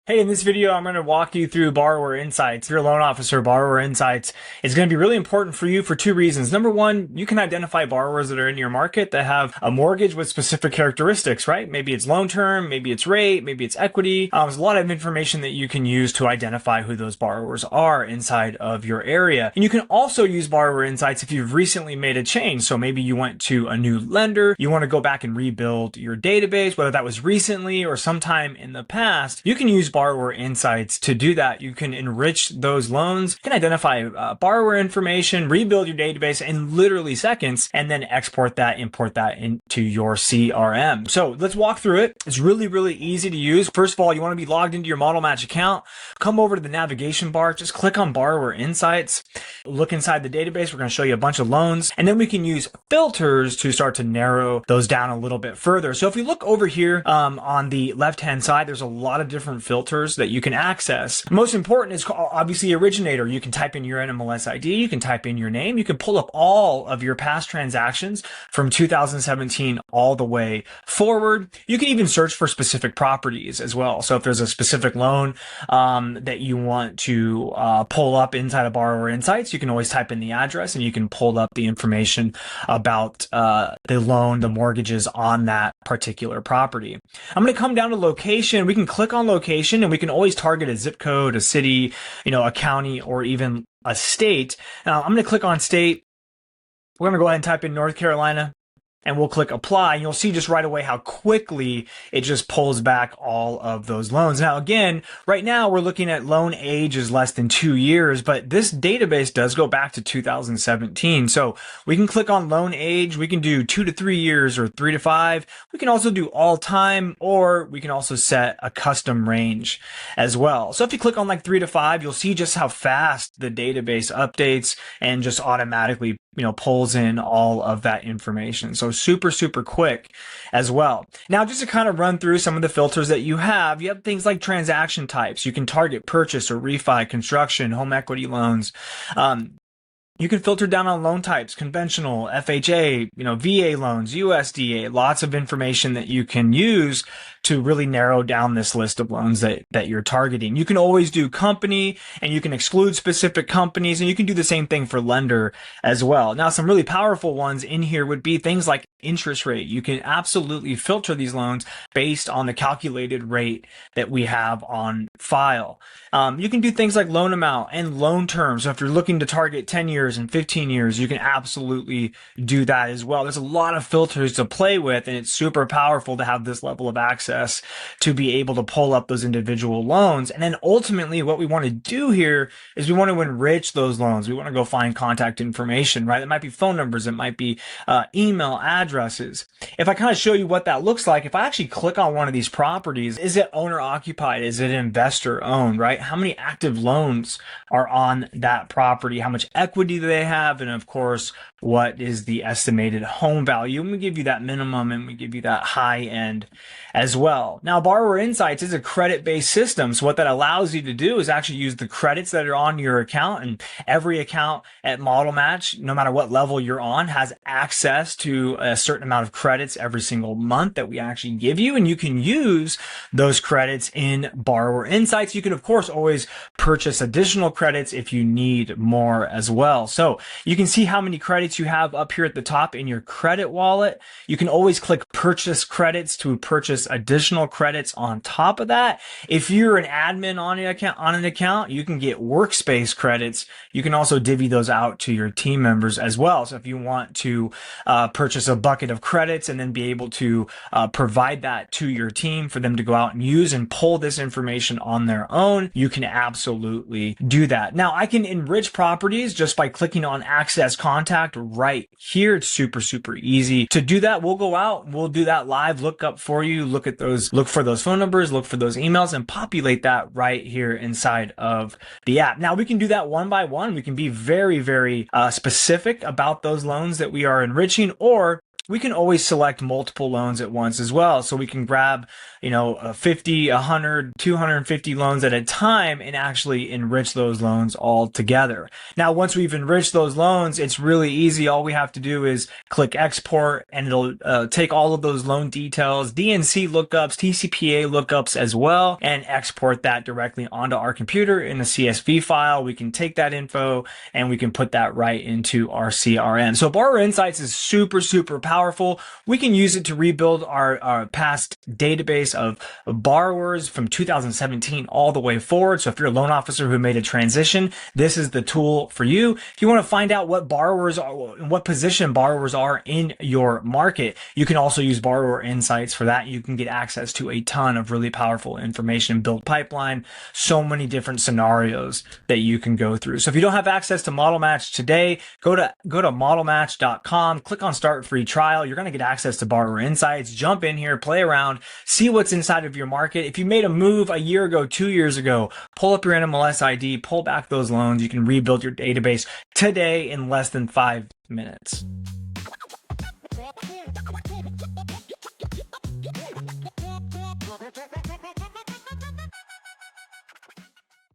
Hey, in this video, I'm going to walk you through Borrower Insights. If you're a loan officer, Borrower Insights is going to be really important for you for two reasons. Number one, you can identify borrowers that are in your market that have a mortgage with specific characteristics, right? Maybe it's loan term, maybe it's rate, maybe it's equity. There's a lot of information that you can use to identify who those borrowers are inside of your area. And you can also use Borrower Insights if you've recently made a change. So maybe you went to a new lender, you want to go back and rebuild your database, whether that was recently or sometime in the past. You can use Borrower Insights to do that. You can enrich those loans, you can identify borrower information, rebuild your database in literally seconds, and then export that, import that into your CRM. So let's walk through it. It's really, really easy to use. First of all, you want to be logged into your Model Match account. Come over to the navigation bar, just click on Borrower Insights, look inside the database. We're going to show you a bunch of loans, and then we can use filters to start to narrow those down a little bit further. So if you look over here on the left-hand side, there's a lot of different filters that you can access. Most important is obviously originator. You can type in your NMLS ID, you can type in your name, you can pull up all of your past transactions from 2017 all the way forward. You can even search for specific properties as well. So if there's a specific loan that you want to pull up inside of Borrower Insights, you can always type in the address and you can pull up the information about the loan, the mortgages on that particular property. I'm going to come down to location. We can click on location and we can always target a zip code, a city, a county, or even a state. Now I'm going to click on state. We're going to go ahead and type in North Carolina. And we'll click apply, and you'll see just right away how quickly it just pulls back all of those loans. Now, again, right now we're looking at loan age is less than 2 years, but this database does go back to 2017. So we can click on loan age. We can do 2 to 3 years or 3 to 5. We can also do all time, or we can also set a custom range as well. So if you click on like 3 to 5, you'll see just how fast the database updates and just automatically pulls in all of that information. So super, super quick as well. Now, just to kind of run through some of the filters that you have things like transaction types. You can target purchase or refi, construction, home equity loans. You can filter down on loan types, conventional, FHA, VA loans, USDA, lots of information that you can use to really narrow down this list of loans that you're targeting. You can always do company, and you can exclude specific companies, and you can do the same thing for lender as well. Now, some really powerful ones in here would be things like interest rate. You can absolutely filter these loans based on the calculated rate that we have on file. You can do things like loan amount and loan term. So if you're looking to target 10 years and 15 years, you can absolutely do that as well. There's a lot of filters to play with, and it's super powerful to have this level of access to be able to pull up those individual loans. And then ultimately what we want to do here is we want to enrich those loans. We want to go find contact information, right? It might be phone numbers, it might be email addresses. If I kind of show you what that looks like, if I actually click on one of these properties, is it owner occupied? Is it investor owned, right? How many active loans are on that property? How much equity do they have? And of course, what is the estimated home value? And we give you that minimum and we give you that high end as well. Now, Borrower Insights is a credit-based system. So what that allows you to do is actually use the credits that are on your account, and every account at Model Match, no matter what level you're on, has access to a certain amount of credits every single month that we actually give you. And you can use those credits in Borrower Insights. You can, of course, always purchase additional credits if you need more as well. So you can see how many credits you have up here at the top in your credit wallet. You can always click purchase credits to purchase additional credits on top of that. If you're an admin on an account, you can get workspace credits. You can also divvy those out to your team members as well. So if you want to purchase a bucket of credits and then be able to provide that to your team for them to go out and use and pull this information on their own, you can absolutely do that. Now, I can enrich properties just by clicking on access contact right here. It's super, super easy to do that. We'll go out and we'll do that live lookup for you. Look for those phone numbers, look for those emails, and populate that right here inside of the app. Now, we can do that one by one. We can be very, very specific about those loans that we are enriching, or we can always select multiple loans at once as well. So we can grab, 50, 100, 250 loans at a time and actually enrich those loans all together. Now, once we've enriched those loans, it's really easy. All we have to do is click export, and it'll take all of those loan details, DNC lookups, TCPA lookups as well, and export that directly onto our computer in a CSV file. We can take that info and we can put that right into our CRM. So Borrower Insights is super, super powerful. We can use it to rebuild our past database of borrowers from 2017 all the way forward. So if you're a loan officer who made a transition, this is the tool for you. If you want to find out what borrowers are, what position borrowers are in your market, you can also use Borrower Insights for that. You can get access to a ton of really powerful information, build pipeline, so many different scenarios that you can go through. So if you don't have access to Model Match today, go to modelmatch.com, click on start free trial. You're going to get access to Borrower Insights. Jump in here, play around, see what's inside of your market. If you made a move a year ago, 2 years ago, pull up your NMLS ID, pull back those loans. You can rebuild your database today in less than 5 minutes.